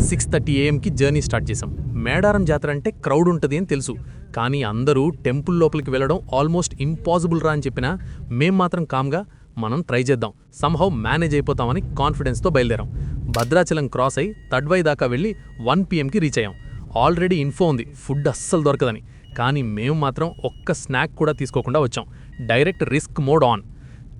6:30 AM journey start చేశాం. మేడారం జాతర అంటే క్రౌడ్ ఉంటుంది అని తెలుసు, కానీ అందరూ టెంపుల్ లోపలికి వెళ్ళడం ఆల్మోస్ట్ ఇంపాసిబుల్ రా అని చెప్పినా మేం మాత్రం కామ్గా మనం ట్రై చేద్దాం, సంహౌ మేనేజ్ అయిపోతామని కాన్ఫిడెన్స్తో బయలుదేరాం. భద్రాచలం క్రాస్ అయి తడ్వై దాకా వెళ్ళి 1 PM రీచ్ అయ్యాం. ఆల్రెడీ ఇన్ఫో ఉంది ఫుడ్ అస్సలు దొరకదని, కానీ మేము మాత్రం ఒక్క స్నాక్ కూడా తీసుకోకుండా వచ్చాం. Direct risk mode on.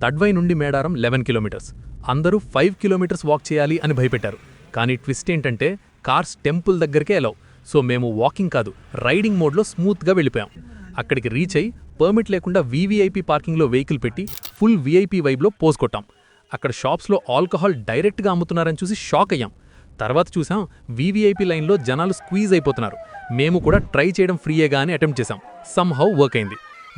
Tadvai నుండి మేడారం 11 కిలోమీటర్స్. అందరూ 5 కిలోమీటర్స్ వాక్ చేయాలి అని భయపెట్టారు. కానీ ట్విస్ట్ ఏంటంటే కార్స్ టెంపుల్ దగ్గరికే ఎలవ్. సో మేము వాకింగ్ కాదు, రైడింగ్ మోడ్లో స్మూత్గా వెళ్ళిపోయాం. అక్కడికి రీచ్ అయి పర్మిట్ లేకుండా వీవీఐపీ పార్కింగ్లో వెహికల్ పెట్టి ఫుల్ వీఐపీ వైబ్లో పోజ్ కొట్టాం. అక్కడ షాప్స్లో ఆల్కహాల్ డైరెక్ట్గా అమ్ముతున్నారని చూసి షాక్ అయ్యాం. తర్వాత చూసాం వీవీఐపీ లైన్లో జనాలు స్క్వీజ్ అయిపోతున్నారు. మేము కూడా ట్రై చేయడం ఫ్రీయేగా అని అటెంప్ట్ చేశాం. సమ్హౌ వర్క్ అయింది.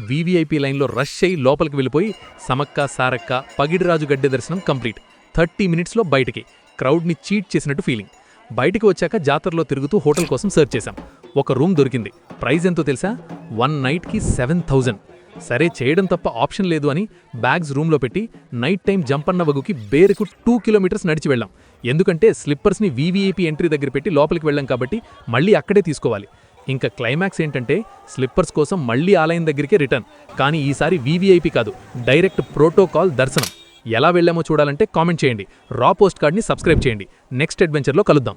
వీవీఐపీ లైన్లో రష్ అయి లోపలికి వెళ్ళిపోయి సమక్క సారక్క పగిడిరాజు గడ్డె దర్శనం కంప్లీట్. 30 మినిట్స్లో బయటికి. క్రౌడ్ని చీట్ చేసినట్టు ఫీలింగ్. బయటికి వచ్చాక జాతరలో తిరుగుతూ హోటల్ కోసం సెర్చ్ చేశాం. ఒక రూమ్ దొరికింది. ప్రైస్ ఎంతో తెలుసా? 1 నైట్కి 7,000. సరే చేయడం తప్ప ఆప్షన్ లేదు అని బ్యాగ్స్ రూమ్లో పెట్టి నైట్ టైం జంపన్న వగుకి బేరుకు 2 కిలోమీటర్స్ నడిచి వెళ్ళాం. ఎందుకంటే స్లిప్పర్స్ని వీవీఐపీ ఎంట్రీ దగ్గర పెట్టి లోపలికి వెళ్ళాం కాబట్టి మళ్ళీ అక్కడే తీసుకోవాలి. ఇంకా క్లైమాక్స్ ఏంటంటే స్లిప్పర్స్ కోసం మళ్ళీ ఆలయం దగ్గరికే రిటర్న్. కానీ ఈసారి వీవీఐపీ కాదు, డైరెక్ట్ ప్రోటోకాల్ దర్శనం. ఎలా వెళ్ళామో చూడాలంటే కామెంట్ చేయండి. రా పోస్ట్ కార్డ్ని సబ్స్క్రైబ్ చేయండి. నెక్స్ట్ అడ్వెంచర్లో కలుద్దాం.